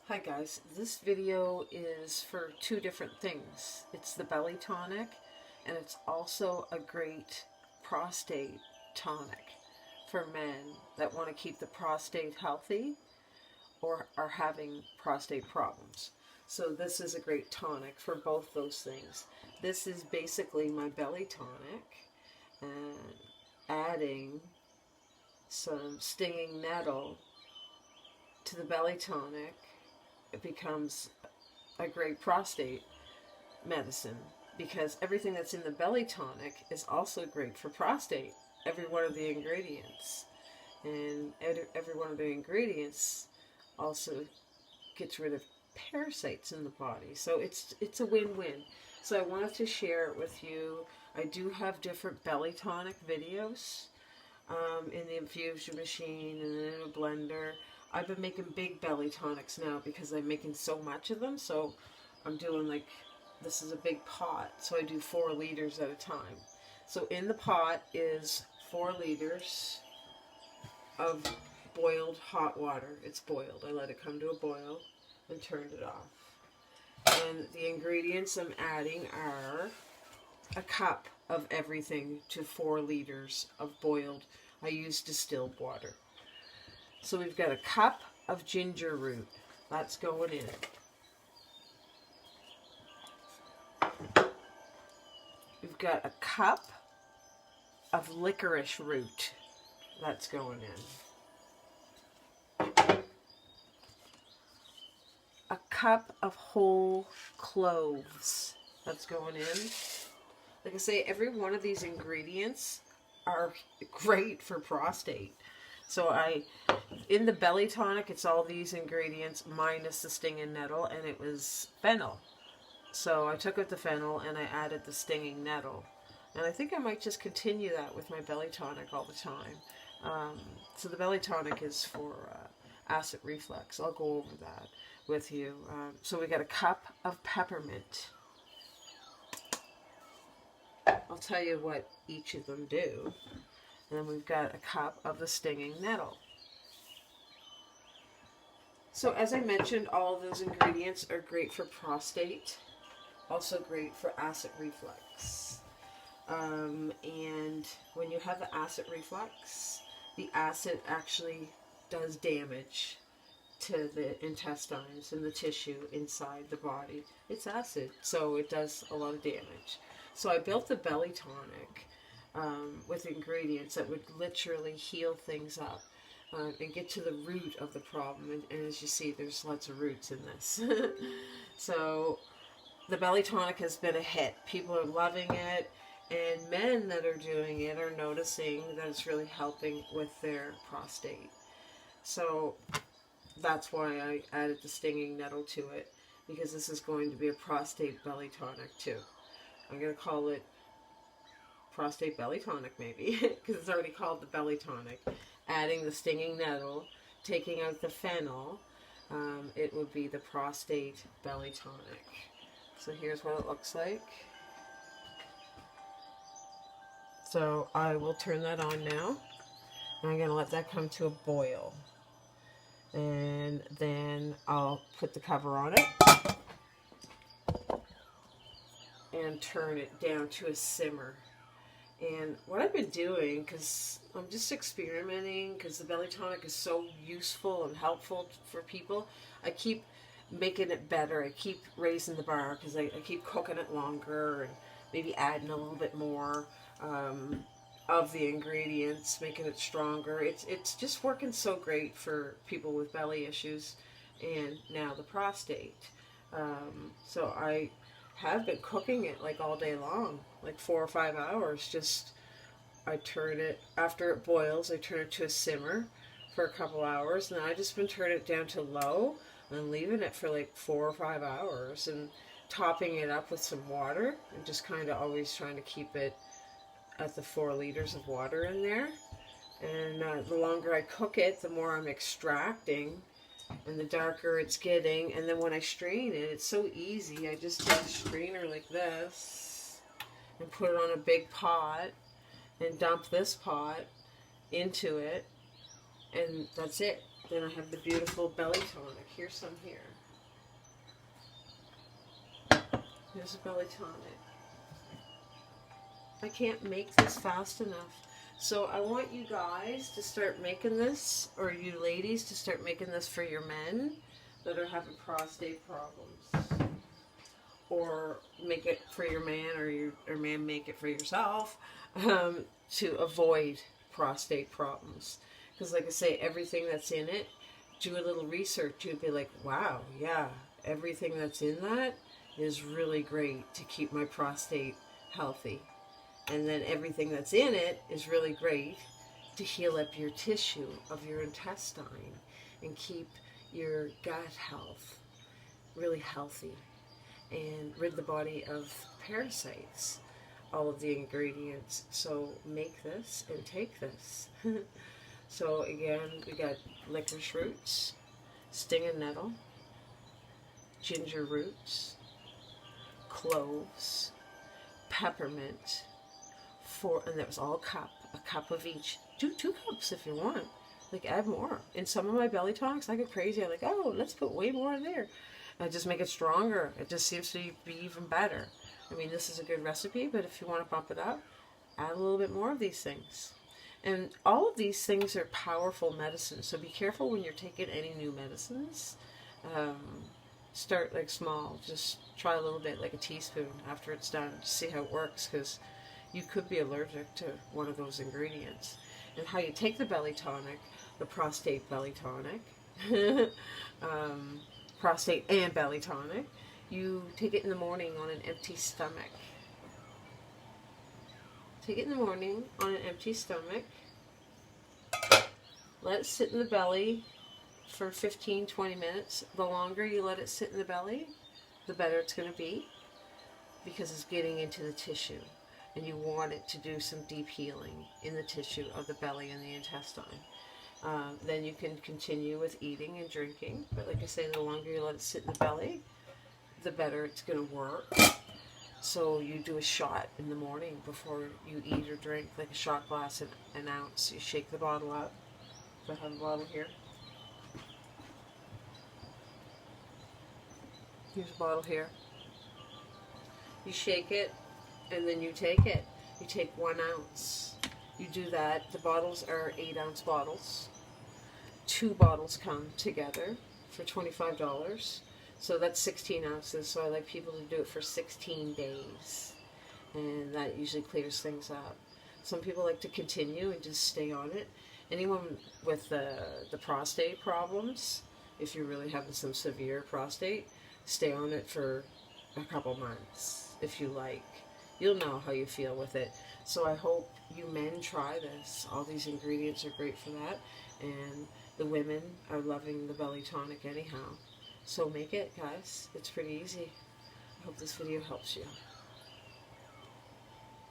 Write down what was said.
Hi guys, this video is for two different things. It's the belly tonic and it's also a great prostate tonic for men that want to keep the prostate healthy or are having prostate problems. So this is a great tonic for both those things. This is basically my belly tonic and adding some stinging nettle to the belly tonic. It becomes a great prostate medicine because everything that's in the belly tonic is also great for prostate. Every one of the ingredients. And every one of the ingredients also gets rid of parasites in the body. So it's a win-win. So I wanted to share it with you. I do have different belly tonic videos in the infusion machine and in a blender. I've been making big belly tonics now because I'm making so much of them. So I'm doing like, this is a big pot. So I do 4 liters at a time. So in the pot is 4 liters of boiled hot water. It's boiled. I let it come to a boil and turned it off. And the ingredients I'm adding are a cup of everything to 4 liters of boiled. I use distilled water. So we've got a cup of ginger root. That's going in. We've got a cup of licorice root. That's going in. A cup of whole cloves. That's going in. Like I say, every one of these ingredients are great for prostate. So in the belly tonic, it's all these ingredients minus the stinging nettle, and it was fennel. So I took out the fennel and I added the stinging nettle. And I think I might just continue that with my belly tonic all the time. So the belly tonic is for acid reflux. I'll go over that with you. So we got a cup of peppermint. I'll tell you what each of them do. And then we've got a cup of the stinging nettle. So as I mentioned, all of those ingredients are great for prostate. Also great for acid reflux. And when you have the acid reflux, the acid actually does damage to the intestines and the tissue inside the body. It's acid, so it does a lot of damage. So I built the belly tonic with ingredients that would literally heal things up and get to the root of the problem. And as you see, there's lots of roots in this. So the belly tonic has been a hit. People are loving it, and men that are doing it are noticing that it's really helping with their prostate. So that's why I added the stinging nettle to it, because this is going to be a prostate belly tonic too. I'm going to call it prostate belly tonic maybe, because it's already called the belly tonic. Adding the stinging nettle, taking out the fennel, it would be the prostate belly tonic. So here's what it looks like. So I will turn that on now. And I'm going to let that come to a boil. And then I'll put the cover on it and turn it down to a simmer. And what I've been doing, because I'm just experimenting, because the belly tonic is so useful and helpful for people, I keep making it better. I keep raising the bar, because I keep cooking it longer and maybe adding a little bit more of the ingredients, making it stronger. It's just working so great for people with belly issues and now the prostate. So I have been cooking it like all day long, like 4 or 5 hours. Just I turn it, after it boils, I turn it to a simmer for a couple hours, and then I just been turning it down to low and leaving it for like 4 or 5 hours and topping it up with some water and just kind of always trying to keep it at the 4 liters of water in there. And the longer I cook it, the more I'm extracting and the darker it's getting. And then when I strain it, it's so easy. I just take a strainer like this and put it on a big pot and dump this pot into it, and that's it. Then I have the beautiful belly tonic. Here's some here. Here's a belly tonic. I can't make this fast enough. So I want you guys to start making this, or you ladies to start making this for your men that are having prostate problems. Or make it for your man, or man make it for yourself, to avoid prostate problems. Because like I say, everything that's in it, do a little research, you'd be like, wow, yeah, everything that's in that is really great to keep my prostate healthy. And then everything that's in it is really great to heal up your tissue of your intestine and keep your gut health really healthy and rid the body of parasites, all of the ingredients. So make this and take this. So again, we got licorice roots, stinging nettle, ginger roots, cloves, peppermint, and that was all a cup of each. Do 2 cups if you want. Like, add more. In some of my belly tonics, I get crazy. I'm like, oh, let's put way more in there. And I just make it stronger. It just seems to be even better. I mean, this is a good recipe, but if you want to bump it up, add a little bit more of these things. And all of these things are powerful medicines, so be careful when you're taking any new medicines. Start like small. Just try a little bit, like a teaspoon after it's done, to see how it works, because you could be allergic to one of those ingredients. And how you take the belly tonic, the prostate belly tonic, prostate and belly tonic, you take it in the morning on an empty stomach. Take it in the morning on an empty stomach. Let it sit in the belly for 15-20 minutes. The longer you let it sit in the belly, the better it's going to be, because it's getting into the tissue. And you want it to do some deep healing in the tissue of the belly and the intestine. Then you can continue with eating and drinking. But like I say, the longer you let it sit in the belly, the better it's going to work. So you do a shot in the morning before you eat or drink, like a shot glass, an ounce. You shake the bottle up. I have a bottle here. Here's a bottle here. You shake it, and then you take it. You take 1 ounce. You do that. The bottles are 8-ounce bottles. 2 bottles come together for $25. So that's 16 ounces. So I like people to do it for 16 days. And that usually clears things up. Some people like to continue and just stay on it. Anyone with the prostate problems, if you're really having some severe prostate, stay on it for a couple months if you like. You'll know how you feel with it. So I hope you men try this. All these ingredients are great for that. And the women are loving the belly tonic anyhow. So make it, guys. It's pretty easy. I hope this video helps you.